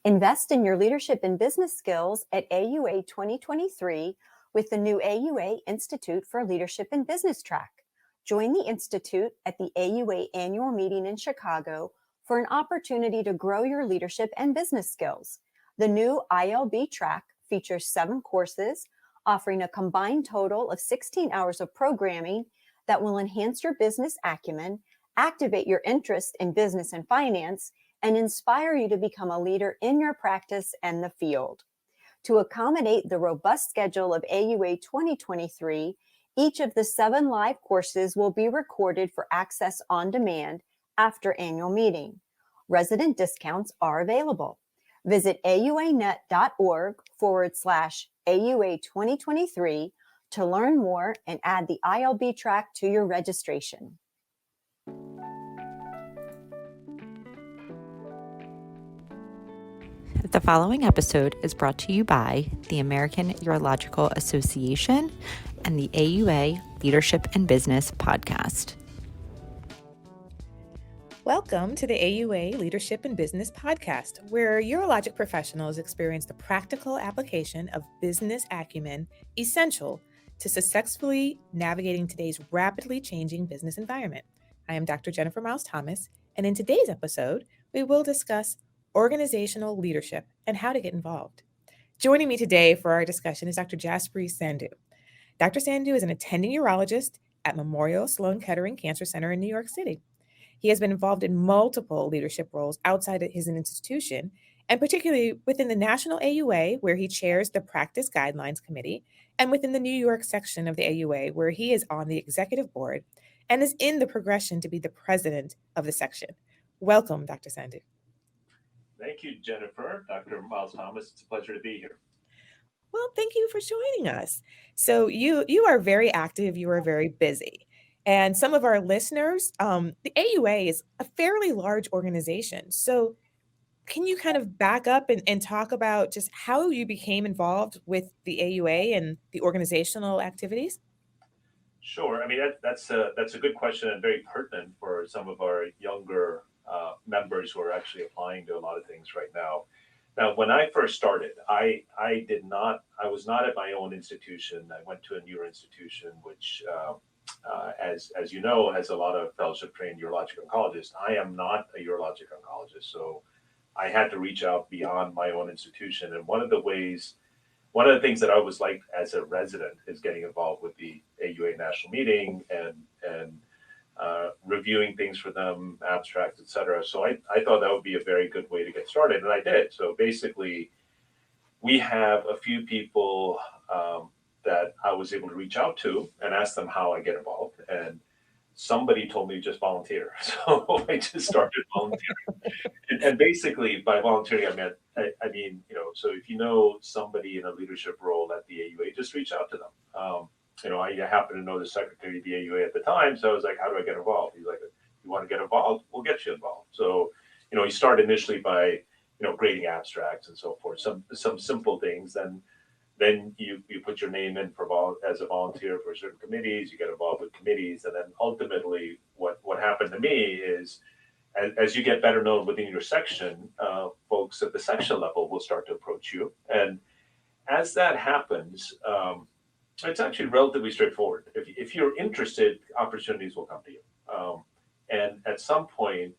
Invest in your leadership and business skills at AUA 2023 with the new AUA Institute for Leadership and Business track. Join the Institute at the AUA annual meeting in Chicago for an opportunity to grow your leadership and business skills. The new ILB track features 7 courses, offering a combined total of 16 hours of programming that will enhance your business acumen, activate your interest in business and finance, and inspire you to become a leader in your practice and the field. To accommodate the robust schedule of AUA 2023, each of the 7 live courses will be recorded for access on demand after annual meeting. Resident discounts are available. Visit auanet.org/AUA 2023 to learn more and add the ILB track to your registration. The following episode is brought to you by the American Urological Association and the AUA Leadership and Business Podcast. Welcome to the AUA Leadership and Business Podcast, where urologic professionals experience the practical application of business acumen essential to successfully navigating today's rapidly changing business environment. I am Dr. Jennifer Miles-Thomas, and in today's episode, we will discuss organizational leadership and how to get involved. Joining me today for our discussion is Dr. Jaspreet Sandhu. Dr. Sandhu is an attending urologist at Memorial Sloan Kettering Cancer Center in New York City. He has been involved in multiple leadership roles outside of his institution, and particularly within the National AUA, where he chairs the Practice Guidelines Committee, and within the New York section of the AUA, where he is on the executive board and is in the progression to be the president of the section. Welcome, Dr. Sandhu. Thank you, Jennifer. Dr. Miles-Thomas, it's a pleasure to be here. Well, thank you for joining us. So you are very active, you are very busy. And some of our listeners, the AUA is a fairly large organization. So can you kind of back up and talk about just how you became involved with the AUA and the organizational activities? Sure. I mean, that's a good question and very pertinent for some of our younger members who are actually applying to a lot of things right now. Now, when I first started, I was not at my own institution. I went to a newer institution, which, as you know, has a lot of fellowship trained urologic oncologists. I am not a urologic oncologist, so I had to reach out beyond my own institution. And one of the things that I always liked as a resident is getting involved with the AUA national meeting and reviewing things for them, abstracts, et cetera. So I thought that would be a very good way to get started, and I did. So basically, we have a few people that I was able to reach out to and ask them how I get involved. And somebody told me to just volunteer. So I just started volunteering. And basically, by volunteering, I mean, so if you know somebody in a leadership role at the AUA, just reach out to them. I happen to know the secretary of the AUA at the time, so I was like, how do I get involved? He's like, you want to get involved? We'll get you involved. So, you start initially by, grading abstracts and so forth, some simple things. Then you put your name in as a volunteer for certain committees, you get involved with committees, and then ultimately what happened to me is as you get better known within your section, folks at the section level will start to approach you. And as that happens, it's actually relatively straightforward. If you're interested, opportunities will come to you. And at some point,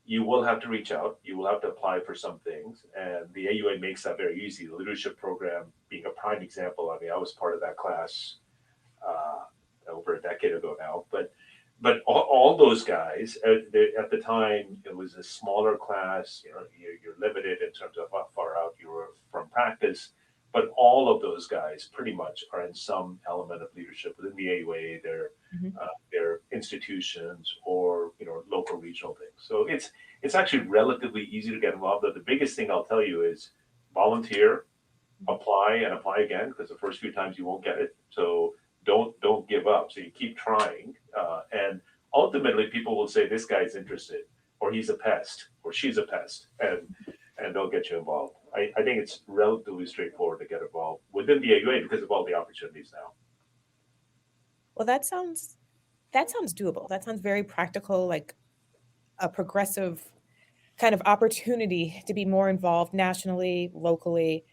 you will have to reach out. You will have to apply for some things. And the AUA makes that very easy. The leadership program being a prime example. I mean, I was part of that class over a decade ago now. But all those guys, at the time, it was a smaller class. You're limited in terms of how far out you were from practice. But all of those guys pretty much are in some element of leadership within the AUA, their institutions, or local regional things. So it's actually relatively easy to get involved. But the biggest thing I'll tell you is volunteer, apply and apply again, because the first few times you won't get it. So don't give up. So you keep trying, and ultimately people will say this guy's interested, or he's a pest, or she's a pest, and they'll get you involved. I think it's relatively straightforward to get involved within the AUA because of all the opportunities now. Well, that sounds doable. That sounds very practical, like a progressive kind of opportunity to be more involved nationally, locally.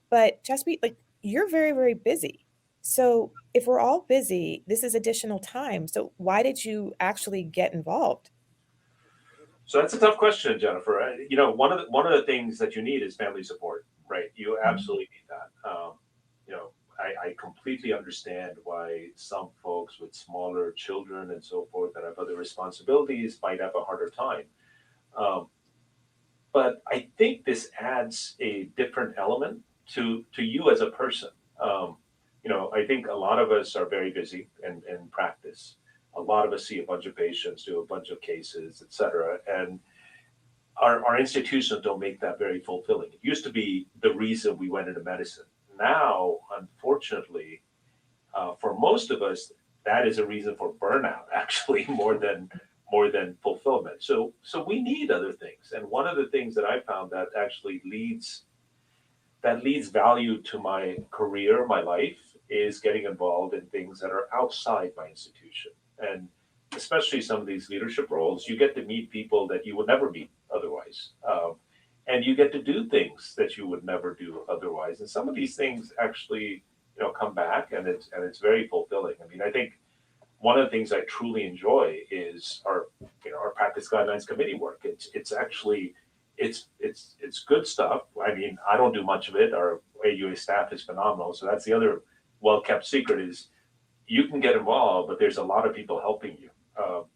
But Jaspreet, like you're very, very busy. So if we're all busy, this is additional time. So why did you actually get involved? So that's a tough question, Jennifer. One of the things that you need is family support, right? You absolutely need that. You know, I completely understand why some folks with smaller children and so forth that have other responsibilities might have a harder time. Um, but I think this adds a different element to you as a person. Um, I think a lot of us are very busy in practice. A lot of us see a bunch of patients, do a bunch of cases, et cetera, and our institutions don't make that very fulfilling. It used to be the reason we went into medicine. Now, unfortunately, for most of us, that is a reason for burnout, actually, more than fulfillment. So we need other things. And one of the things that I found that actually leads value to my career, my life, is getting involved in things that are outside my institution. And especially some of these leadership roles, you get to meet people that you would never meet otherwise. And you get to do things that you would never do otherwise. And some of these things actually, come back, and it's very fulfilling. I mean, I think one of the things I truly enjoy is our practice guidelines committee work. It's actually it's good stuff. I mean, I don't do much of it. Our AUA staff is phenomenal. So that's the other well kept secret is you can get involved, but there's a lot of people helping you.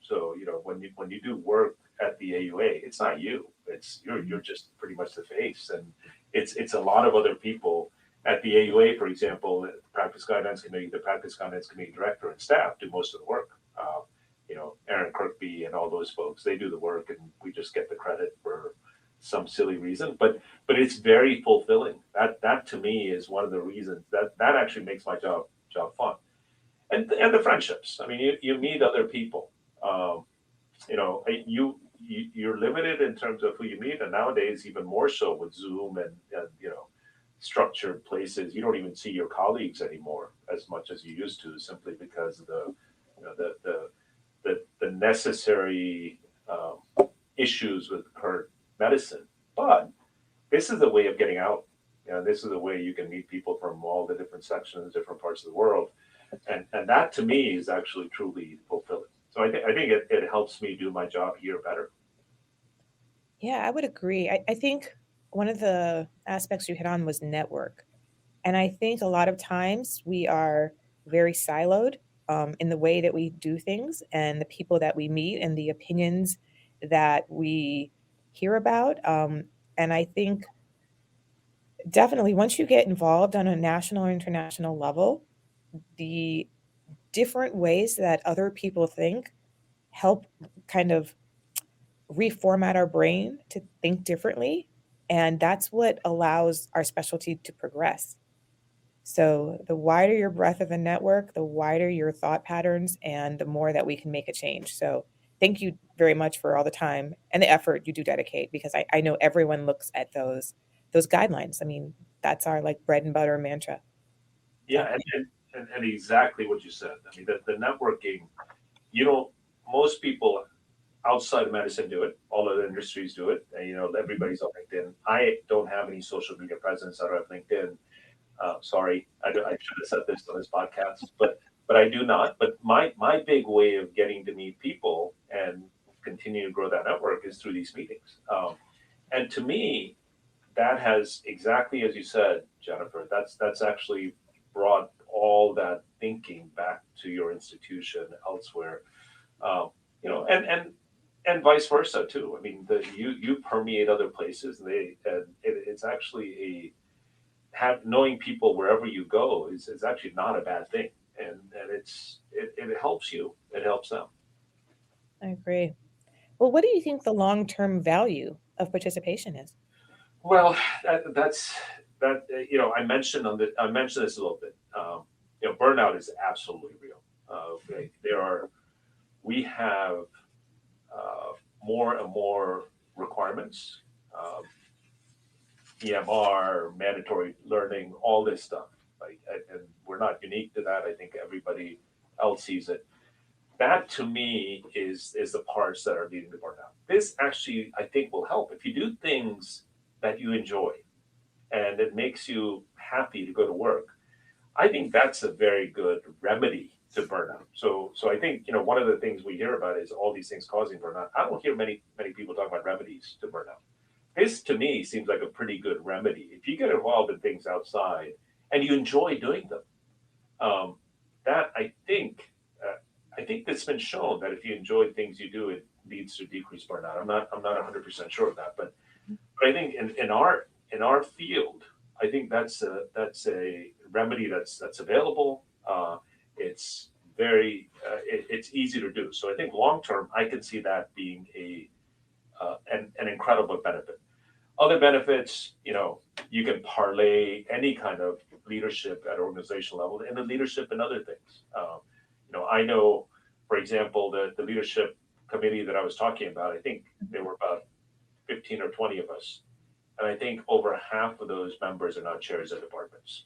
So when you do work at the AUA, it's not you. It's you're just pretty much the face, and it's a lot of other people at the AUA, for example, the practice guidelines committee director and staff do most of the work. Aaron Kirkby and all those folks, they do the work, and we just get the credit for some silly reason. But it's very fulfilling. That to me is one of the reasons that actually makes my job fun. And the friendships. I mean, you meet other people. You're limited in terms of who you meet, and nowadays even more so with Zoom and structured places. You don't even see your colleagues anymore as much as you used to, simply because of the necessary issues with current medicine. But this is a way of getting out. This is a way you can meet people from all the different sections, different parts of the world, and that to me is actually truly fulfilling. So I think it helps me do my job here better. Yeah, I would agree. I think one of the aspects you hit on was network. And I think a lot of times we are very siloed in the way that we do things and the people that we meet and the opinions that we hear about. And I think definitely once you get involved on a national or international level, the different ways that other people think help kind of reformat our brain to think differently. And that's what allows our specialty to progress. So the wider your breadth of the network, the wider your thought patterns, and the more that we can make a change. So thank you very much for all the time and the effort you do dedicate, because I know everyone looks at those guidelines. I mean, that's our like bread and butter mantra. Yeah, So and exactly what you said. I mean, the networking. You know, most people outside of medicine do it. All other industries do it. And, everybody's on LinkedIn. I don't have any social media presence. I don't have LinkedIn. Sorry, I should have said this on this podcast, but I do not. But my big way of getting to meet people and continue to grow that network is through these meetings. And to me, that has exactly as you said, Jennifer. That's actually brought all that thinking back to your institution elsewhere. Um, and vice versa too. I mean, you permeate other places, and it's actually knowing people wherever you go is actually not a bad thing, and it helps you, it helps them. I agree. Well, what do you think the long-term value of participation is? Well, that's that. I mentioned this a little bit. Burnout is absolutely real. Okay, we have uh, more and more requirements. Um, EMR, mandatory learning, all this stuff. Like, and we're not unique to that. I think everybody else sees it. that to me is the parts that are leading to burnout. This actually, I think, will help if you do things that you enjoy and it makes you happy to go to work. I think that's a very good remedy to burnout. So I think, one of the things we hear about is all these things causing burnout. I don't hear many people talk about remedies to burnout. This to me seems like a pretty good remedy. If you get involved in things outside and you enjoy doing them, that I think it's been shown that if you enjoy things you do, it leads to decreased burnout. I'm not 100% sure of that, but I think in our field, I think that's a remedy that's available. It's it's easy to do. So I think long term, I can see that being an incredible benefit. Other benefits, you can parlay any kind of leadership at organizational level into leadership in other things. I know, for example, the leadership committee that I was talking about, I think there were about 15 or 20 of us. And I think over half of those members are now chairs of departments,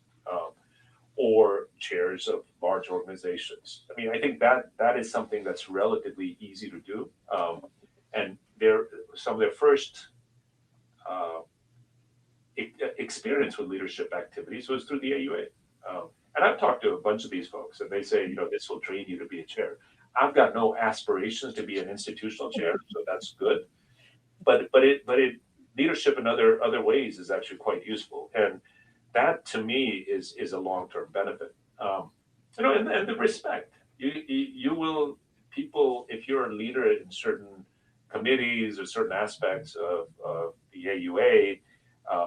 or chairs of large organizations. I mean, I think that is something that's relatively easy to do. And some of their first experience with leadership activities was through the AUA. And I've talked to a bunch of these folks, and they say, this will train you to be a chair. I've got no aspirations to be an institutional chair, so that's good. But leadership in other ways is actually quite useful, and that to me is a long-term benefit. And the respect you will people, if you're a leader in certain committees or certain aspects of the AUA,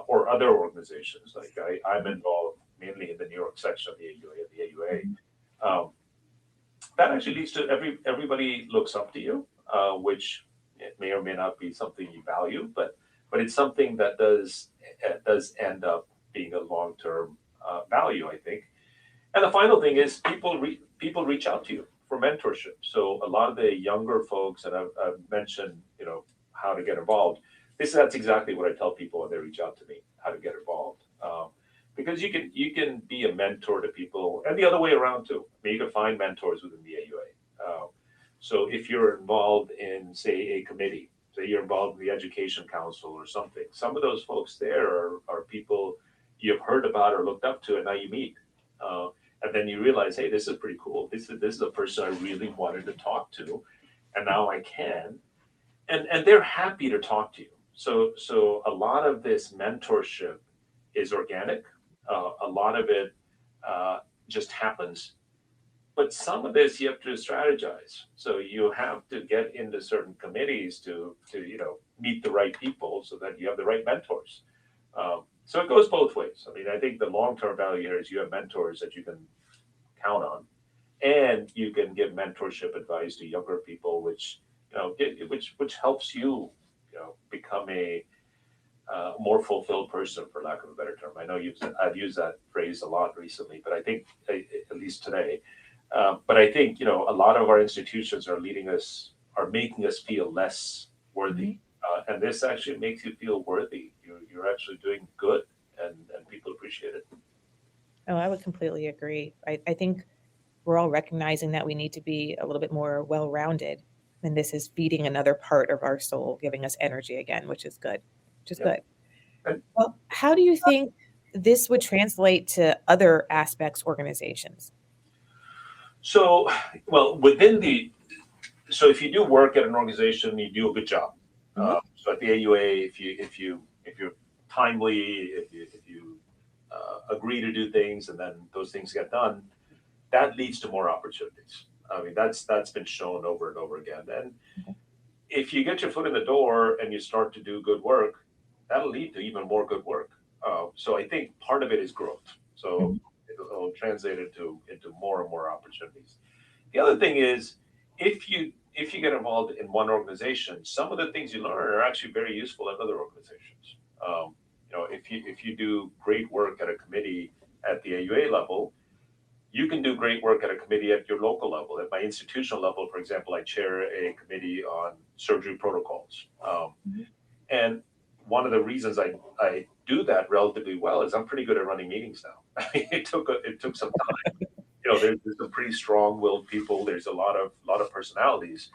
or other organizations. Like I'm involved mainly in the New York section of the AUA. That actually leads to everybody looks up to you, which it may or may not be something you value, but it's something that does end up being a long-term value, I think. And the final thing is people reach out to you for mentorship. So a lot of the younger folks, and I've mentioned, how to get involved. That's exactly what I tell people when they reach out to me, how to get involved. Because you can be a mentor to people, and the other way around too. I mean, you can find mentors within the AUA. So if you're involved in, say, a committee, say you're involved in the Education Council or something, some of those folks there are people you've heard about or looked up to, and now you meet. And then you realize, hey, this is pretty cool. This is a person I really wanted to talk to, and now I can. And they're happy to talk to you. So a lot of this mentorship is organic. A lot of it just happens. But some of this you have to strategize. So you have to get into certain committees to meet the right people so that you have the right mentors. So it goes both ways. I mean, I think the long-term value here is you have mentors that you can count on, and you can give mentorship advice to younger people, which helps you, become a more fulfilled person, for lack of a better term. I know I've used that phrase a lot recently, but I think at least today. But I think a lot of our institutions are making us feel less worthy, and this actually makes you feel worthy. You're actually doing good, and people appreciate it. Oh, I would completely agree. I think we're all recognizing that we need to be a little bit more well-rounded, and this is feeding another part of our soul, giving us energy again, which is good. Good. Well, how do you think this would translate to other aspects organizations? So, well, so if you do work at an organization, you do a good job. So at the AUA, if you're timely, if you agree to do things, and then those things get done, that leads to more opportunities. I mean, that's been shown over and over again. And if you get your foot in the door and you start to do good work, that'll lead to even more good work. So I think part of it is growth. So it'll translate into more and more opportunities. The other thing is, if you get involved in one organization, some of the things you learn are actually very useful at other organizations. If you do great work at a committee at the AUA level, you can do great work at a committee at your local level. At my institutional level, for example, I chair a committee on surgery protocols. And one of the reasons I do that relatively well is I'm pretty good at running meetings now. It took some time. there's some pretty strong-willed people. There's a lot of personalities,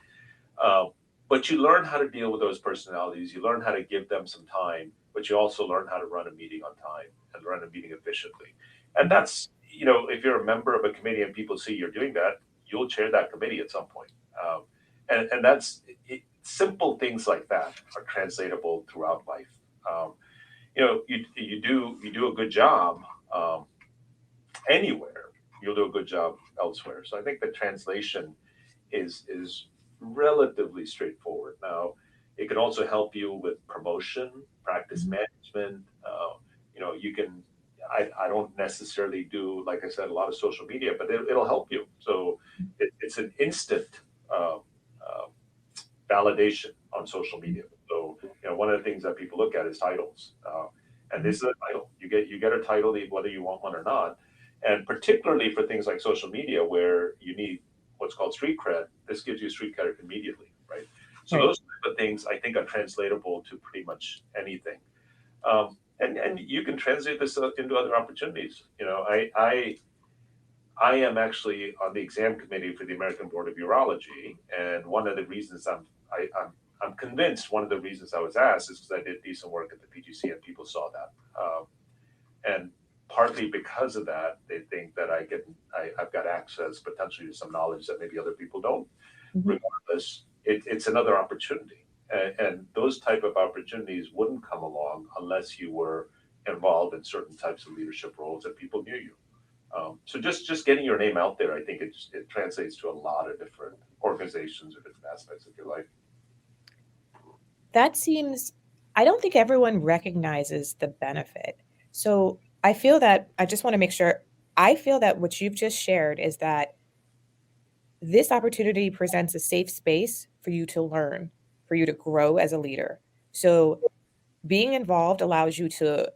uh, but you learn how to deal with those personalities. You learn how to give them some time, but you also learn how to run a meeting on time and run a meeting efficiently. And that's, if you're a member of a committee and people see you're doing that, you'll chair that committee at some point. And that's simple things like that are translatable throughout life. Um, you do a good job anywhere, you'll do a good job elsewhere. So I think the translation is relatively straightforward. Now, it can also help you with promotion, practice management. You can. I don't necessarily do, like I said, a lot of social media, but it'll help you. So it's an instant uh, uh, validation on social media. So one of the things that people look at is titles, and this is a title. You get a title whether you want one or not, and particularly for things like social media where you need what's called street cred. This gives you street cred immediately, right? So Right. those type of things I think are translatable to pretty much anything, and you can translate this into other opportunities. I am actually on the exam committee for the American Board of Urology, and one of the reasons I'm convinced one of the reasons I was asked is because I did decent work at the PGC and people saw that, and partly because of that, they think that I've got access potentially to some knowledge that maybe other people don't. Mhm. Regardless, it's another opportunity, and those type of opportunities wouldn't come along unless you were involved in certain types of leadership roles and people knew you. So just getting your name out there, I think it translates to a lot of different organizations or different aspects of your life. That seems, I don't think everyone recognizes the benefit. So I feel that, I just want to make sure, I feel that what you've just shared is that this opportunity presents a safe space for you to learn, for you to grow as a leader. So being involved allows you to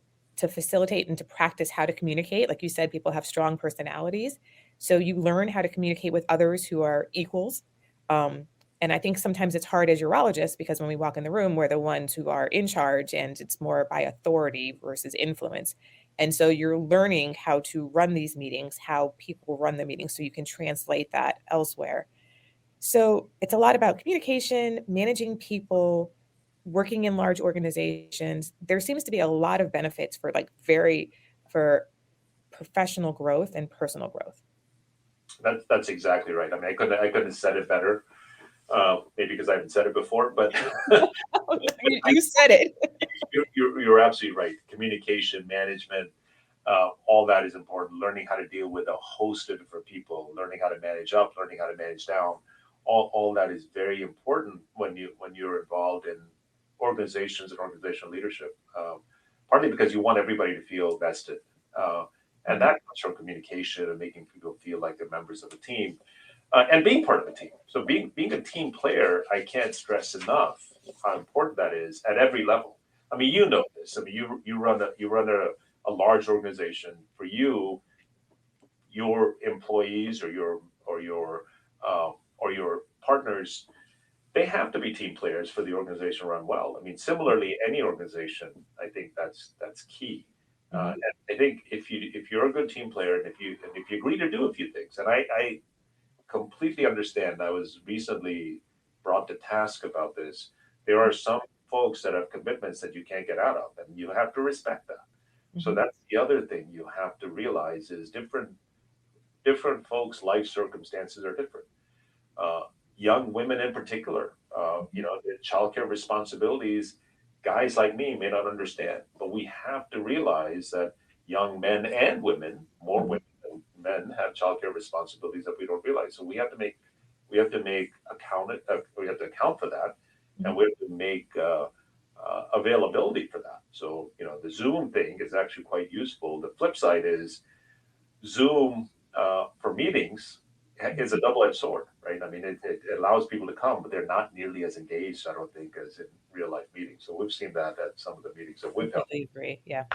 facilitate and to practice how to communicate. Like you said, people have strong personalities, so you learn how to communicate with others who are equals. um, and I think sometimes it's hard as urologists because when we walk in the room, we're the ones who are in charge and it's more by authority versus influence. And so you're learning how to run these meetings, how people run the meetings, so you can translate that elsewhere. So it's a lot about communication, managing people, working in large organizations. There seems to be a lot of benefits for for professional growth and personal growth. That's exactly right. I mean, I couldn't have said it better. Maybe because I haven't said it before, but You said it. you're absolutely right. Communication, management, all that is important. Learning how to deal with a host of different people, learning how to manage up, learning how to manage down, all that is very important when you're involved in organizations and organizational leadership. Partly because you want everybody to feel vested, and that comes from communication and making people feel like they're members of a team, and being part of a team. So being a team player, I can't stress enough how important that is at every level. I mean, you know this. I mean, you run a large organization. For you, your employees or your partners, they have to be team players for the organization to run well. I mean, similarly, any organization, I think that's key. Mhm. And I think if you're a good team player and if you agree to do a few things, and I completely understand. I was recently brought to task about this. There are some folks that have commitments that you can't get out of, and you have to respect that. So Mhm. that's the other thing you have to realize is different folks' life circumstances are different. Uh, Young women in particular, the childcare responsibilities, guys like me may not understand, but we have to realize that young men and women, more Mhm. women than men, have childcare responsibilities that we don't realize. So we have to account for that, and Mhm. we have to make availability for that. So the Zoom thing is actually quite useful. The flip side is Zoom for meetings is a double-edged sword, right? I mean, it allows people to come, but they're not nearly as engaged, I don't think, as in real life meetings. So we've seen that at some of the meetings that we've held. Completely agree. Yeah.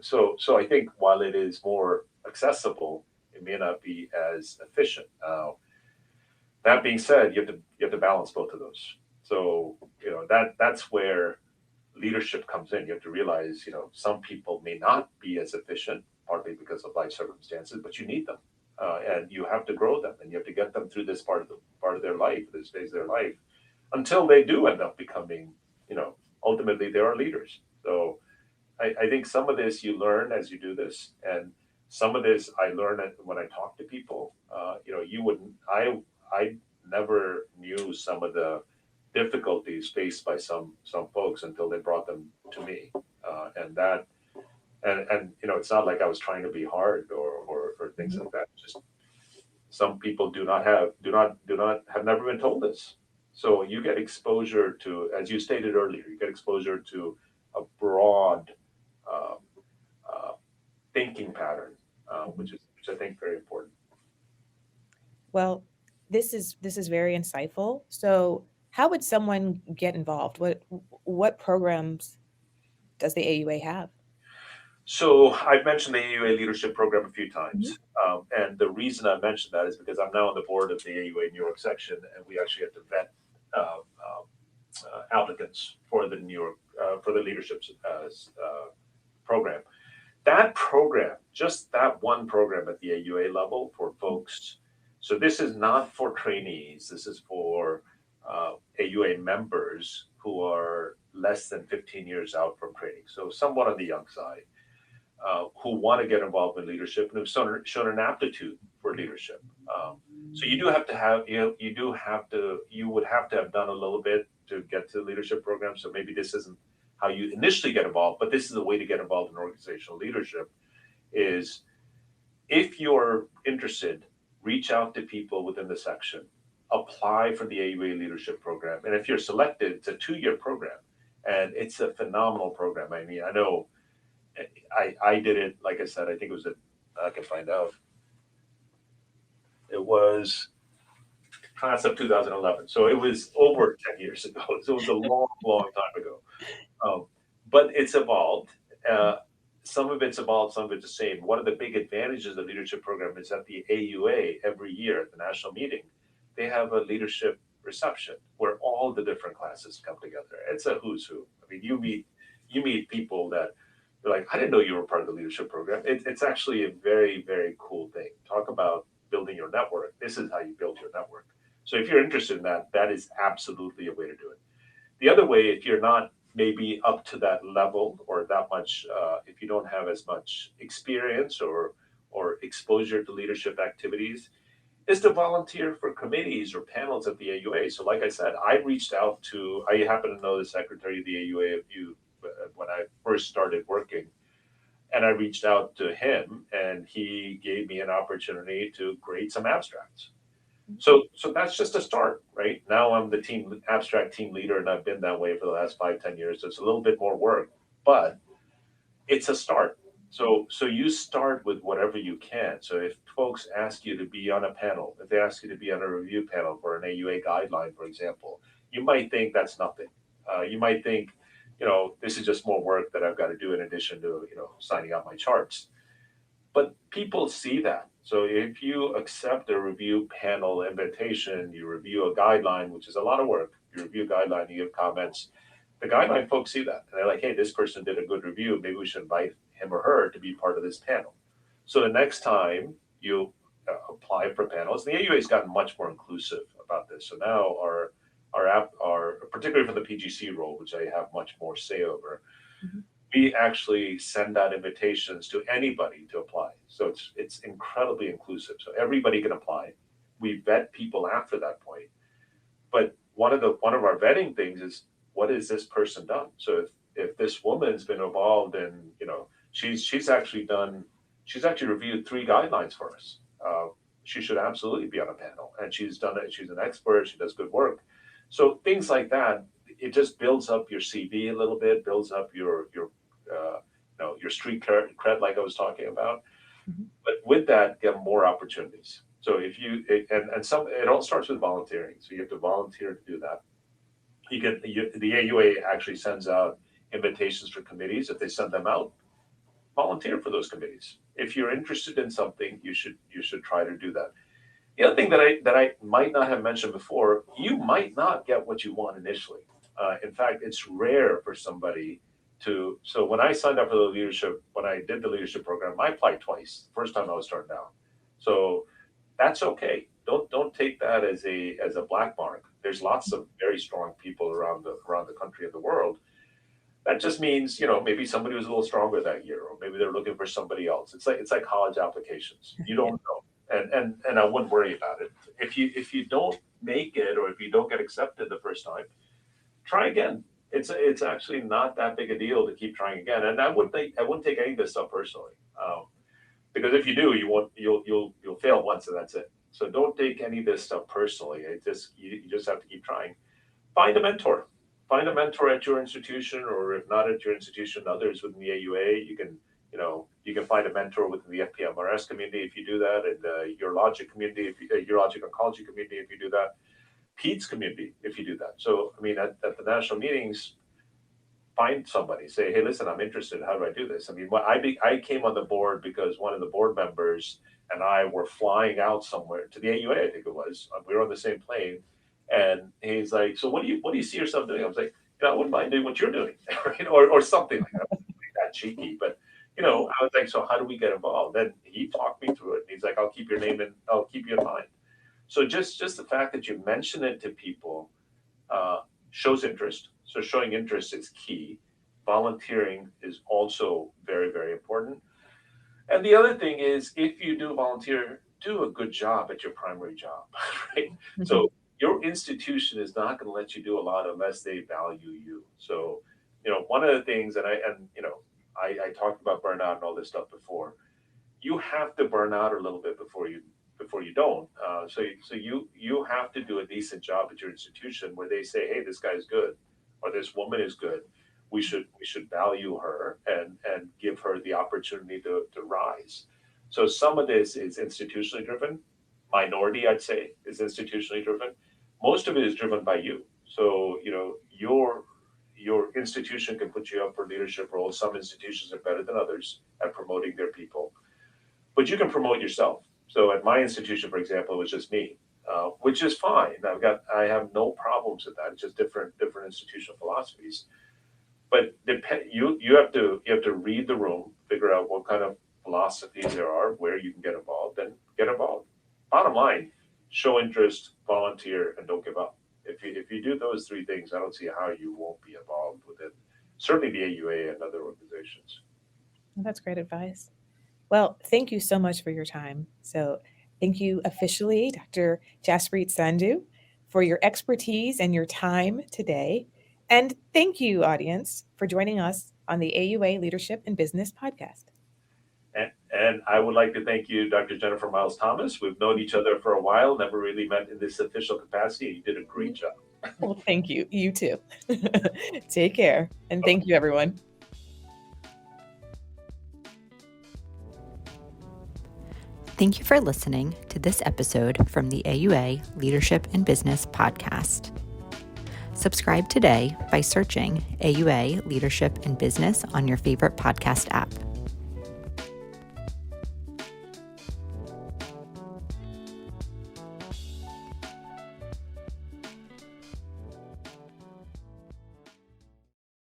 So I think while it is more accessible, it may not be as efficient. That being said, you have to balance both of those. So that's where leadership comes in. You have to realize some people may not be as efficient, partly because of life circumstances, but you need them. and you have to grow them, and you have to get them through this part of their life, this phase of their life, until they do end up becoming, ultimately they are leaders. So I think some of this you learn as you do this, and some of this I learn when I talk to people. You wouldn't. I never knew some of the difficulties faced by some folks until they brought them to me, and that and it's not like I was trying to be hard or things like that. Just some people do not have never been told this. So you get exposure to, as you stated earlier, you get exposure to a broad um, uh, thinking pattern, which I think very important. Well, this is very insightful. So, how would someone get involved? What programs does the AUA have? So I've mentioned the AUA leadership program a few times, and the reason I mentioned that is because I'm now on the board of the AUA New York section, and we actually have to vet applicants for the New York for the leadership program. That program, just that one program at the AUA level for folks. So this is not for trainees. This is for AUA members who are less than 15 years out from training. So somewhat on the young side, who want to get involved in leadership and have shown an aptitude for leadership. So you do have to have, you would have to have done a little bit to get to the leadership program. So maybe this isn't how you initially get involved, but this is a way to get involved in organizational leadership. Is if you're interested, reach out to people within the section, apply for the AUA leadership program. And if you're selected, it's a 2-year program, and it's a phenomenal program. I mean, I know I did it, like I said, I think it was I can find out. It was class of 2011. So it was over 10 years ago. So it was a long, long time ago. But it's evolved. Some of it's evolved, some of it's the same. One of the big advantages of the leadership program is that the AUA every year at the national meeting, they have a leadership reception where all the different classes come together. It's a who's who. I mean, you meet people that they're like, I didn't know you were part of the leadership program. It's actually a very, very cool thing. Talk about building your network. This is how you build your network. So if you're interested in that, that is absolutely a way to do it. The other way, if you're not maybe up to that level or that much, if you don't have as much experience or exposure to leadership activities, is to volunteer for committees or panels at the AUA. So like I said, I reached out to, I happen to know the secretary of the AUA when I first started working, and I reached out to him, and he gave me an opportunity to grade some abstracts. So that's just a start, right? Now I'm the abstract team leader, and I've been that way for the last 5-10 years. So it's a little bit more work, but it's a start. So you start with whatever you can. So if folks ask you to be on a panel, if they ask you to be on a review panel for an AUA guideline, for example, you might think that's nothing. You might think, this is just more work that I've got to do in addition to, signing out my charts. But people see that. So if you accept a review panel invitation, you review a guideline, which is a lot of work, you review a guideline, you give comments, the guideline folks see that. And they're like, hey, this person did a good review. Maybe we should invite him or her to be part of this panel. So the next time you apply for panels, the AUA has gotten much more inclusive about this. So now our particularly for the PGC role, which I have much more say over, we actually send out invitations to anybody to apply. So it's incredibly inclusive. So everybody can apply. We vet people after that point. But one of our vetting things is, what has this person done? So if this woman's been involved in, she's actually reviewed 3 guidelines for us. She should absolutely be on a panel, and she's done it. She's an expert. She does good work. So things like that, it just builds up your CV a little bit, builds up your street cred, like I was talking about. But with that, get more opportunities. So it all starts with volunteering. So you have to volunteer to do that. The AUA actually sends out invitations for committees. If they send them out, volunteer for those committees. If you're interested in something, you should try to do that. The other thing that I might not have mentioned before, you might not get what you want initially. In fact, it's rare for somebody to. So when I signed up for when I did the leadership program, I applied twice. First time I was starting out. So that's okay. Don't take that as a black mark. There's lots of very strong people around the country and the world. That just means, maybe somebody was a little stronger that year, or maybe they're looking for somebody else. It's like college applications. You don't know. And I wouldn't worry about it. If you don't make it, or if you don't get accepted the first time, try again. It's actually not that big a deal to keep trying again. And I wouldn't take any of this stuff personally, because if you do, you'll fail once and that's it. So don't take any of this stuff personally. You just have to keep trying. Find a mentor. Find a mentor at your institution, or if not at your institution, others within the AUA. You can find a mentor within the FPMRS community if you do that, and urologic community, urologic oncology community if you do that, PEDS community if you do that. So, I mean, at the national meetings, find somebody. Say, hey, listen, I'm interested. How do I do this? I mean, I came on the board because one of the board members and I were flying out somewhere to the AUA, I think it was. We were on the same plane, and he's like, so what do you see yourself doing? I was like, I wouldn't mind doing what you're doing, right? or something like that. That cheeky, but I was like, so how do we get involved? Then he talked me through it. He's like, I'll keep your name and I'll keep you in mind. So just the fact that you mention it to people shows interest. So showing interest is key. Volunteering is also very, very important. And the other thing is, if you do volunteer, do a good job at your primary job, right? Mm-hmm. So your institution is not going to let you do a lot unless they value you. So, one of the things, and I talked about burnout and all this stuff before. You have to burn out a little bit before you don't. So you have to do a decent job at your institution where they say, hey, this guy's good, or this woman is good. We should value her and give her the opportunity to rise. So some of this is institutionally driven. Minority, I'd say, is institutionally driven. Most of it is driven by you. So your institution can put you up for leadership roles. Some institutions are better than others at promoting their people, but you can promote yourself. So at my institution, for example, it was just me, which is fine. I have no problems with that. It's just different institutional philosophies. But you have to read the room, figure out what kind of philosophies there are, where you can get involved, and get involved. Bottom line, show interest, volunteer, and don't give up. If you do those three things, I don't see how you won't be involved with it. Certainly the AUA and other organizations. Well, that's great advice. Well, thank you so much for your time. So thank you officially, Dr. Jaspreet Sandhu, for your expertise and your time today. And thank you, audience, for joining us on the AUA Leadership in Business podcast. And I would like to thank you, Dr. Jennifer Miles Thomas. We've known each other for a while, never really met in this official capacity. You did a great job. Well, thank you. You too. Take care. And thank you, everyone. Thank you for listening to this episode from the AUA Leadership in Business podcast. Subscribe today by searching AUA Leadership in Business on your favorite podcast app.